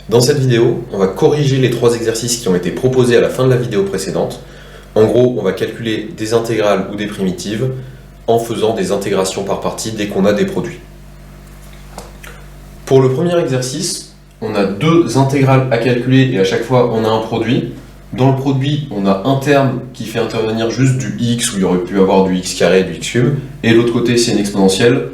Dans cette vidéo, on va corriger les 3 exercices qui ont été proposés à la fin de la vidéo précédente. En gros, on va calculer des intégrales ou des primitives en faisant des intégrations par partie dès qu'on a des produits. Pour le premier exercice, on a 2 intégrales à calculer et à chaque fois on a un produit. Dans le produit, on a un terme qui fait intervenir juste du x où il y aurait pu avoir du x carré et du x cube, et l'autre côté c'est une exponentielle.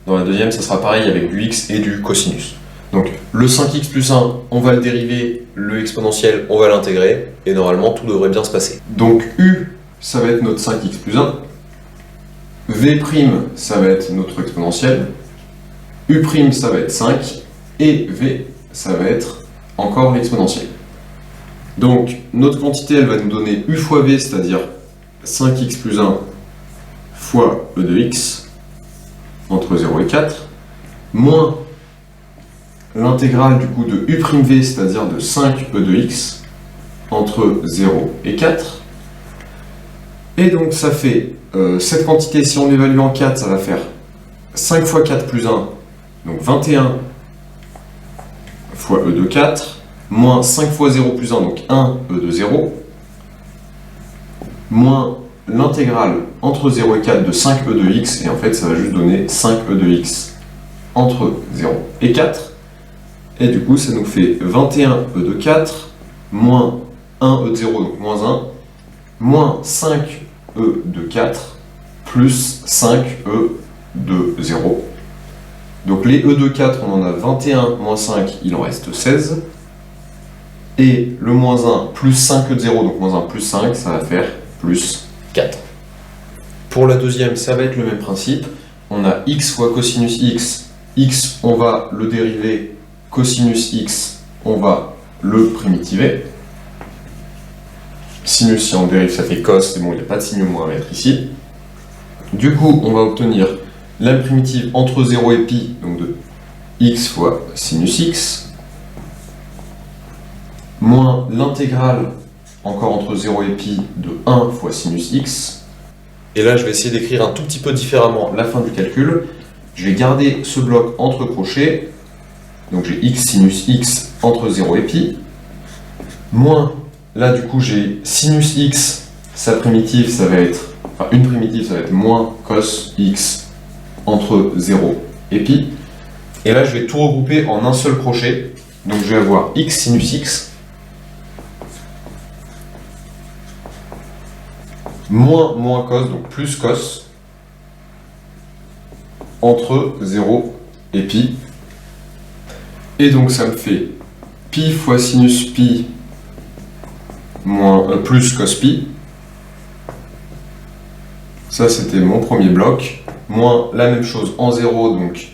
Dans la deuxième, ça sera pareil avec du x et du cosinus. Donc le 5x plus 1, on va le dériver, le exponentiel, on va l'intégrer, et normalement tout devrait bien se passer. Donc u, ça va être notre 5x plus 1, v', ça va être notre exponentiel, u', ça va être 5, et v, ça va être encore l'exponentiel. Donc notre quantité, elle va nous donner u fois v, c'est-à-dire 5x plus 1 fois e de x, entre 0 et 4, moins l'intégrale du coup de u'v, c'est-à-dire de 5e de x, entre 0 et 4. Et donc ça fait, cette quantité, si on l'évalue en 4, ça va faire 5 fois 4 plus 1, donc 21 fois e de 4, moins 5 fois 0 plus 1, donc 1 e de 0, moins l'intégrale entre 0 et 4 de 5e de x, et en fait ça va juste donner 5e de x entre 0 et 4. Et du coup, ça nous fait 21e de 4, moins 1e de 0, donc moins 1, moins 5e de 4, plus 5e de 0. Donc les e de 4, on en a 21, moins 5, il en reste 16. Et le moins 1 plus 5e de 0, donc moins 1 plus 5, ça va faire plus 4. Pour la deuxième, ça va être le même principe. On a x fois cosinus x. X, on va le dériver. Cosinus x, on va le primitiver. Sinus, si on dérive, ça fait cos, c'est bon, il n'y a pas de signe moins à mettre ici. Du coup, on va obtenir la primitive entre 0 et pi, donc de x fois sinus x, moins l'intégrale, encore entre 0 et pi, de 1 fois sinus x. Et là, je vais essayer d'écrire un tout petit peu différemment la fin du calcul. Je vais garder ce bloc entre crochets. Donc j'ai x sinus x entre 0 et pi, moins, là du coup j'ai sinus x, sa primitive ça va être, enfin une primitive ça va être moins cos x entre 0 et pi, et là je vais tout regrouper en un seul crochet, donc je vais avoir x sinus x, moins cos, donc plus cos, entre 0 et pi. Et donc ça me fait pi fois sinus pi moins, plus cos pi. Ça c'était mon premier bloc. Moins la même chose en 0, donc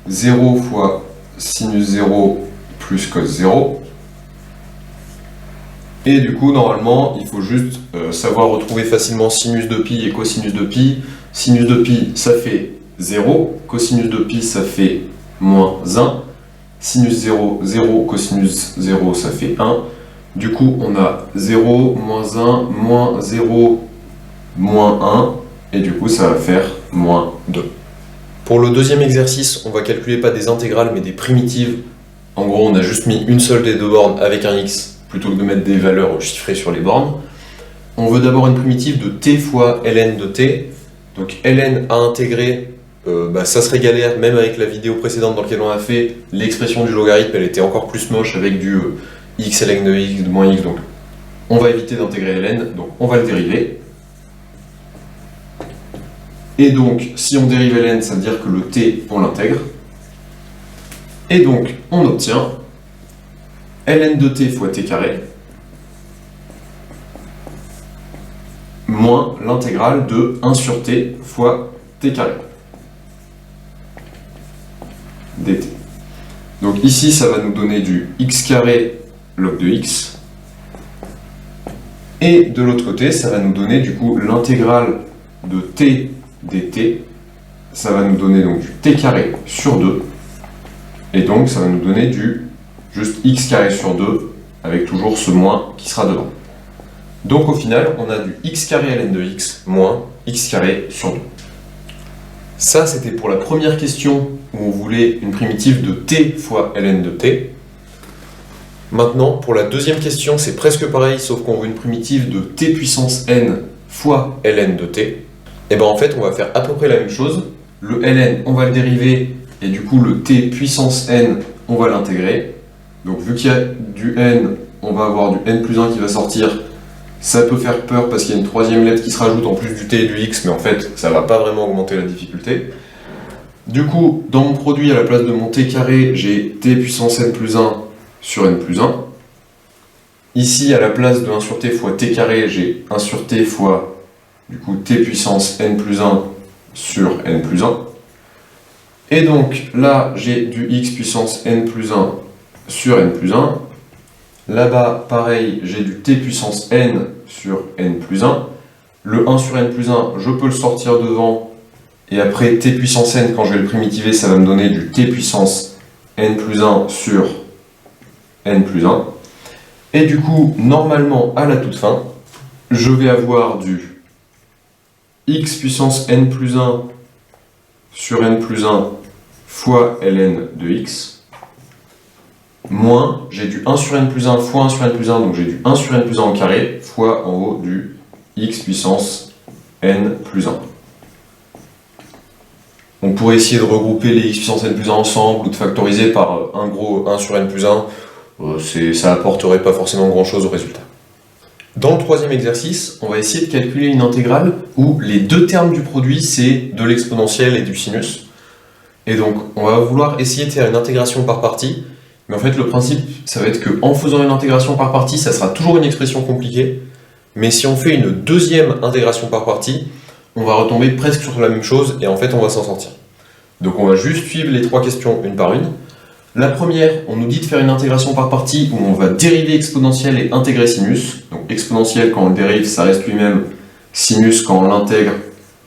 0 fois sinus 0 plus cos 0. Et du coup normalement il faut juste savoir retrouver facilement sinus de pi et cosinus de pi. Sinus de pi ça fait 0, cosinus de pi ça fait moins 1. Sinus 0, 0, cosinus 0, ça fait 1. Du coup, on a 0, moins 1, moins 0, moins 1. Et du coup, ça va faire moins 2. Pour le deuxième exercice, on va calculer pas des intégrales, mais des primitives. En gros, on a juste mis une seule des deux bornes avec un x, plutôt que de mettre des valeurs chiffrées sur les bornes. On veut d'abord une primitive de t fois ln de t. Donc ln à intégrer, ça serait galère, même avec la vidéo précédente dans laquelle on a fait l'expression du logarithme, elle était encore plus moche avec du x ln de x de moins x, donc on va éviter d'intégrer ln, donc on va le dériver. Et donc, si on dérive ln, ça veut dire que le t, on l'intègre. Et donc, on obtient ln de t fois t carré, moins l'intégrale de 1 sur t fois t carré. dt. Donc ici, ça va nous donner du x carré log de x. Et de l'autre côté, ça va nous donner du coup l'intégrale de t dt. Ça va nous donner donc du t carré sur 2. Et donc ça va nous donner du juste x carré sur 2, avec toujours ce moins qui sera devant. Donc au final, on a du x carré ln de x moins x carré sur 2. Ça, c'était pour la première question où on voulait une primitive de t fois ln de t. Maintenant, pour la deuxième question, c'est presque pareil, sauf qu'on veut une primitive de t puissance n fois ln de t. Et bien en fait, on va faire à peu près la même chose. Le ln, on va le dériver, et du coup, le t puissance n, on va l'intégrer. Donc vu qu'il y a du n, on va avoir du n plus 1 qui va sortir. Ça peut faire peur parce qu'il y a une troisième lettre qui se rajoute en plus du t et du x, mais en fait, ça va pas vraiment augmenter la difficulté. Du coup, dans mon produit, à la place de mon t carré, j'ai t puissance n plus 1 sur n plus 1. Ici, à la place de 1 sur t fois t carré, j'ai 1 sur t fois, du coup, t puissance n plus 1 sur n plus 1. Et donc, là, j'ai du x puissance n plus 1 sur n plus 1. Là-bas, pareil, j'ai du t puissance n sur n plus 1. Le 1 sur n plus 1, je peux le sortir devant. Et après, t puissance n, quand je vais le primitiver, ça va me donner du t puissance n plus 1 sur n plus 1. Et du coup, normalement, à la toute fin, je vais avoir du x puissance n plus 1 sur n plus 1 fois ln de x, moins, j'ai du 1 sur n plus 1 fois 1 sur n plus 1, donc j'ai du 1 sur n plus 1 au carré, fois en haut du x puissance n plus 1. On pourrait essayer de regrouper les x puissance n plus 1 ensemble, ou de factoriser par un gros 1 sur n plus 1, ça apporterait pas forcément grand chose au résultat. Dans le troisième exercice, on va essayer de calculer une intégrale où les deux termes du produit, c'est de l'exponentielle et du sinus. Et donc, on va vouloir essayer de faire une intégration par partie, mais en fait, le principe, ça va être qu'en faisant une intégration par partie, ça sera toujours une expression compliquée, mais si on fait une deuxième intégration par partie, on va retomber presque sur la même chose, et en fait, on va s'en sortir. Donc, on va juste suivre les trois questions une par une. La première, on nous dit de faire une intégration par partie où on va dériver exponentielle et intégrer sinus. Donc exponentielle, quand on le dérive, ça reste lui-même. Sinus, quand on l'intègre,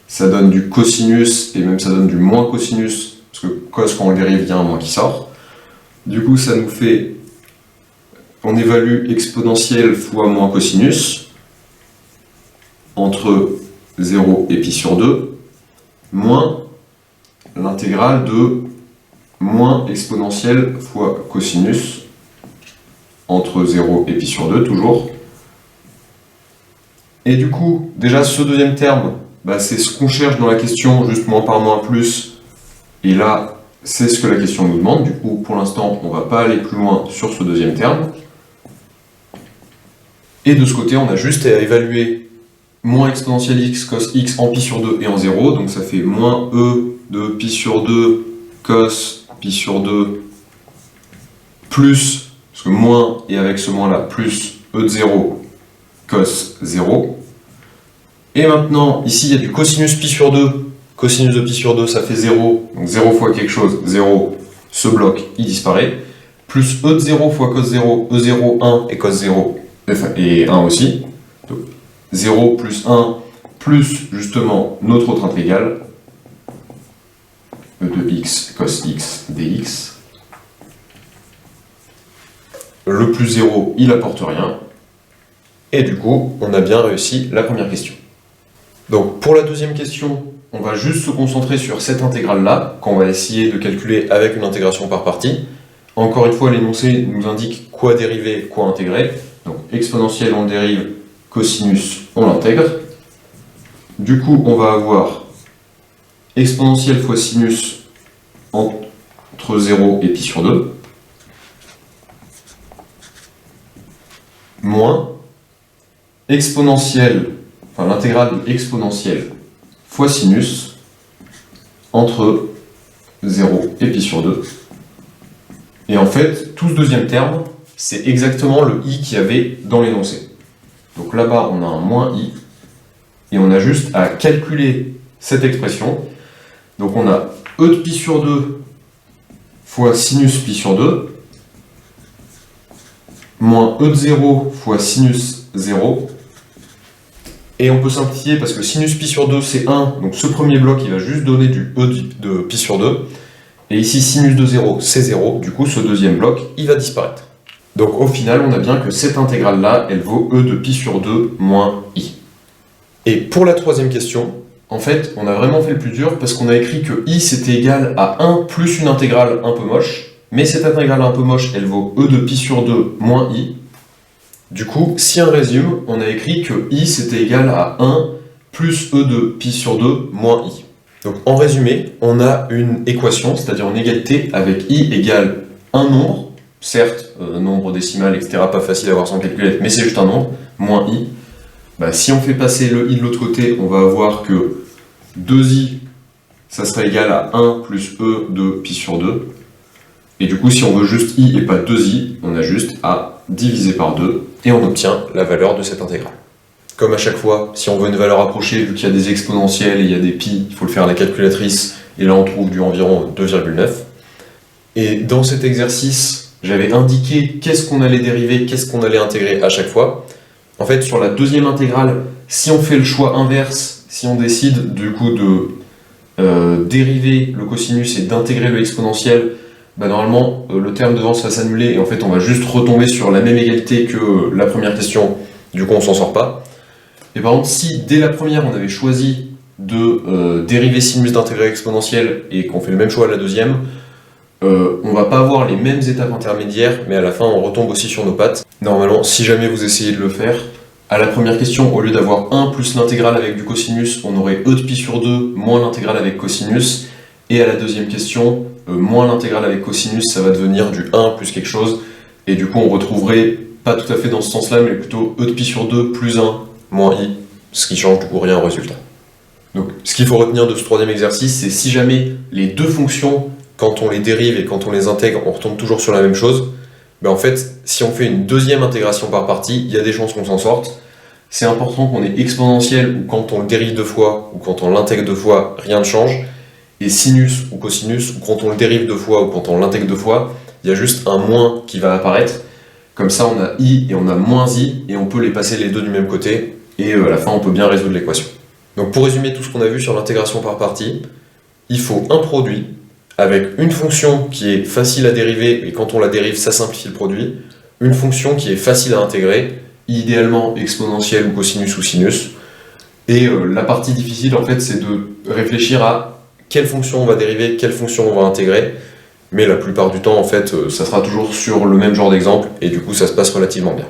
ça donne du cosinus et même ça donne du moins cosinus, parce que cos, quand on le dérive, il y a un moins qui sort. Du coup, ça nous fait, on évalue exponentielle fois moins cosinus entre 0 et pi sur 2, moins l'intégrale de moins exponentielle fois cosinus entre 0 et pi sur 2, toujours. Et du coup, déjà ce deuxième terme, c'est ce qu'on cherche dans la question, juste moins par moins plus. Et là, c'est ce que la question nous demande. Du coup, pour l'instant, on ne va pas aller plus loin sur ce deuxième terme. Et de ce côté, on a juste à évaluer moins exponentielle x cos x en pi sur 2 et en 0. Donc ça fait moins e de pi sur 2 cos pi sur 2 plus, parce que moins et avec ce moins là, plus e de 0 cos 0. Et maintenant, ici il y a du cosinus pi sur 2, cosinus de pi sur 2 ça fait 0, donc 0 fois quelque chose, 0, ce bloc il disparaît, plus e de 0 fois cos 0, e0, 1 et cos 0, et 1 aussi, donc 0 plus 1 plus justement notre autre intégrale, e de x cos x dx. Le plus 0, il apporte rien. Et du coup, on a bien réussi la première question. Donc pour la deuxième question, on va juste se concentrer sur cette intégrale-là, qu'on va essayer de calculer avec une intégration par partie. Encore une fois, l'énoncé nous indique quoi dériver, quoi intégrer. Donc exponentielle, on le dérive, cosinus, on l'intègre. Du coup, on va avoir exponentielle fois sinus entre 0 et pi sur 2, moins exponentielle, enfin l'intégrale de exponentielle fois sinus entre 0 et pi sur 2. Et en fait, tout ce deuxième terme, c'est exactement le i qu'il y avait dans l'énoncé. Donc là-bas, on a un moins i, et on a juste à calculer cette expression. Donc on a e de pi sur 2 fois sinus pi sur 2, moins e de 0 fois sinus 0. Et on peut simplifier parce que sinus pi sur 2 c'est 1, donc ce premier bloc il va juste donner du e de pi sur 2. Et ici sinus de 0 c'est 0, du coup ce deuxième bloc il va disparaître. Donc au final on a bien que cette intégrale là elle vaut e de pi sur 2 moins i. Et pour la troisième question, en fait on a vraiment fait le plus dur parce qu'on a écrit que i c'était égal à 1 plus une intégrale un peu moche. mais cette intégrale un peu moche, elle vaut e de pi sur 2 moins i. Du coup, si on résume, on a écrit que i c'était égal à 1 plus e de pi sur 2 moins i. Donc en résumé, on a une équation, c'est-à-dire une égalité avec i égale un nombre, certes, nombre décimal, etc., pas facile à voir sans calculette, mais c'est juste un nombre, moins i. Bah, si on fait passer le i de l'autre côté, on va avoir que 2i, ça serait égal à 1 plus e de pi sur 2. Et du coup, si on veut juste i et pas 2i, on a juste à diviser par 2, et on obtient la valeur de cette intégrale. Comme à chaque fois, si on veut une valeur approchée, vu qu'il y a des exponentielles et il y a des pi, il faut le faire à la calculatrice, et là on trouve du environ 2,9. Et dans cet exercice, j'avais indiqué qu'est-ce qu'on allait dériver, qu'est-ce qu'on allait intégrer à chaque fois. En fait, sur la deuxième intégrale, si on fait le choix inverse, si on décide du coup de dériver le cosinus et d'intégrer le exponentiel, bah normalement le terme devant ça va s'annuler et en fait on va juste retomber sur la même égalité que la première question, du coup on s'en sort pas. Et par contre, si dès la première on avait choisi de dériver sinus d'intégrer exponentiel et qu'on fait le même choix à la deuxième, on va pas avoir les mêmes étapes intermédiaires, mais à la fin on retombe aussi sur nos pattes. Normalement, si jamais vous essayez de le faire, à la première question, au lieu d'avoir 1 plus l'intégrale avec du cosinus, on aurait e de pi sur 2 moins l'intégrale avec cosinus, et à la deuxième question, moins l'intégrale avec cosinus, ça va devenir du 1 plus quelque chose, et du coup on retrouverait, pas tout à fait dans ce sens-là, mais plutôt e de pi sur 2 plus 1 moins i, ce qui change du coup rien au résultat. Donc ce qu'il faut retenir de ce troisième exercice, c'est si jamais les deux fonctions, quand on les dérive et quand on les intègre, on retombe toujours sur la même chose, ben en fait, si on fait une deuxième intégration par partie, il y a des chances qu'on s'en sorte. C'est important qu'on ait exponentiel, ou quand on le dérive deux fois, ou quand on l'intègre deux fois, rien ne change. Et sinus ou cosinus, ou quand on le dérive deux fois, ou quand on l'intègre deux fois, il y a juste un moins qui va apparaître. Comme ça, on a i et on a moins i, et on peut les passer les deux du même côté, et à la fin, on peut bien résoudre l'équation. Donc pour résumer tout ce qu'on a vu sur l'intégration par partie, il faut un produit, avec une fonction qui est facile à dériver, et quand on la dérive, ça simplifie le produit, une fonction qui est facile à intégrer, idéalement exponentielle ou cosinus ou sinus, et la partie difficile, en fait, c'est de réfléchir à quelle fonction on va dériver, quelle fonction on va intégrer, mais la plupart du temps, en fait, ça sera toujours sur le même genre d'exemple, et du coup, ça se passe relativement bien.